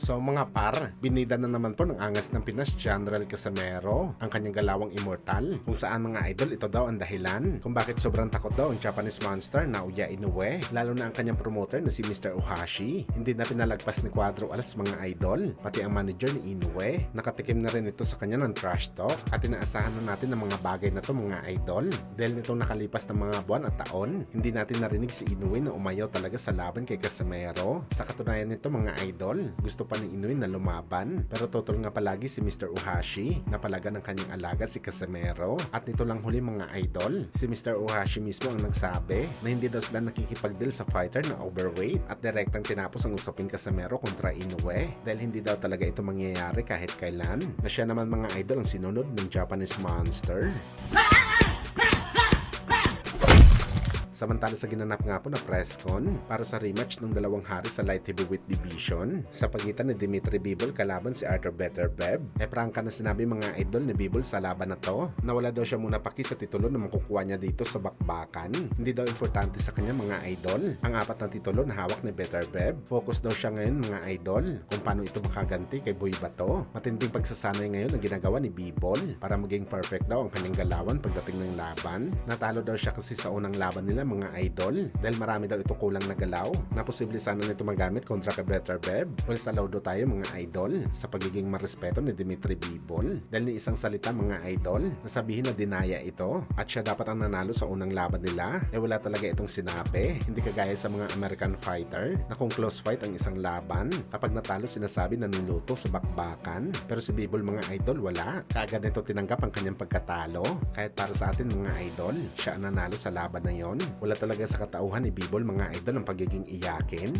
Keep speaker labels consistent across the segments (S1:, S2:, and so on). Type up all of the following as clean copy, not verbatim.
S1: So mga par, binida na naman po ng angas ng Pinas General Casimero ang kanyang galawang immortal, kung saan mga idol ito daw ang dahilan kung bakit sobrang takot daw ang Japanese monster na Naoya Inoue, lalo na ang kanyang promoter na si Mr. Ohashi. Hindi na pinalagpas ni Cuadro Alas mga idol, pati ang manager ni Inoue. Nakatikim na rin ito sa kanya ng trash talk at inaasahan na natin ang mga bagay na to mga idol. Dahil nitong nakalipas ng mga buwan at taon, hindi natin narinig si Inoue na umayaw talaga sa laban kay Casimero. Sa katunayan nito mga idol, gusto pa ni Inoue na lumaban, pero tutol nga palagi si Mr. Ohashi na palaga ng kanyang alaga si Casimero. At nito lang huli mga idol, si Mr. Ohashi mismo ang nagsabi na hindi daw sila nakikipag-deal sa fighter na overweight at direktang tinapos ang usaping Casimero kontra Inoue dahil hindi daw talaga ito mangyayari kahit kailan, na siya naman mga idol ang sinunod ng Japanese monster. Samantala sa ginanap nga po na press con para sa rematch ng dalawang hari sa light heavyweight division sa pagitan ni Dimitri Bivol kalaban si Arthur Beterbiev, prangka na sinabi mga idol ni Bivol sa laban na to na wala daw siya muna paki sa titulo na makukuha niya dito sa bakbakan. Hindi daw importante sa kanya mga idol ang apat na titulo na hawak ni Beterbiev. Focus daw siya ngayon mga idol kung paano ito makaganti kay Boy Bato. Matinding pagsasanay ngayon ang ginagawa ni Bivol para maging perfect daw ang kanyang galawan pagdating ng laban. Natalo daw siya kasi sa unang laban nila mga idol dahil marami daw itong kulang na galaw na posible sana nito magamit kontra kay Beterbiev. Well, salaw daw tayo mga idol sa pagiging marespeto ni Dimitri Bivol dahil ni isang salita mga idol nasabihin na dinaya ito at siya dapat ang nanalo sa unang laban nila. Wala talaga itong sinabi. Hindi kagaya sa mga American fighter na kung close fight ang isang laban, kapag natalo sinasabi na niluto sa bakbakan. Pero si Bivol mga idol wala. Kaagad nito tinanggap ang kanyang pagkatalo. Kahit para sa atin mga idol, siya ang nanalo sa laban na yon. Wala talaga sa katauhan ni Bivol mga idol ang pagiging iyakin.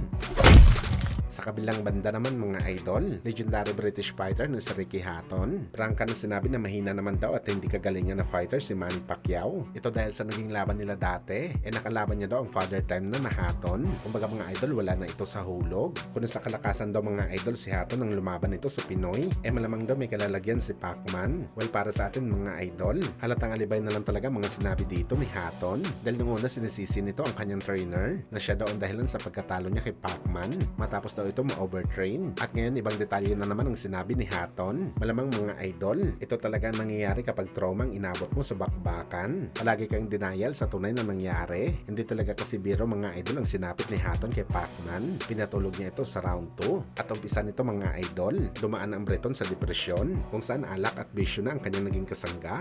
S1: Sa kabilang banda naman mga idol, legendary British fighter na si Ricky Hatton. Prangka na sinabi na mahina naman daw at hindi kagalingan na fighter si Manny Pacquiao. Ito dahil sa naging laban nila dati, nakalaban niya daw ang father time na Hatton. Kumbaga mga idol, wala na ito sa hulog. Kung sa kalakasan daw mga idol si Hatton ang lumaban ito sa Pinoy, malamang daw may kalalagyan si Pacman. Well, para sa atin mga idol, halatang alibay na lang talaga mga sinabi dito ni Hatton. Dahil nung una sinisisi nito ang kanyang trainer na siya daw ang dahilan sa pagkatalo niya kay Pacman matapos daw ito ma-overtrain. At ngayon ibang detalye na naman ang sinabi ni Hatton. Malamang mga idol, ito talaga ang nangyayari kapag trauma ang inabot mo sa bakbakan. Palagi kang denial sa tunay na nangyari. Hindi talaga kasi biro mga idol ang sinapit ni Hatton kay Pacman. Pinatulog niya ito sa round 2. At umpisa nito mga idol, dumaan ang Breton sa depresyon kung saan alak at bisyo na ang kanyang naging kasangga.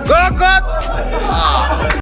S2: Gokot!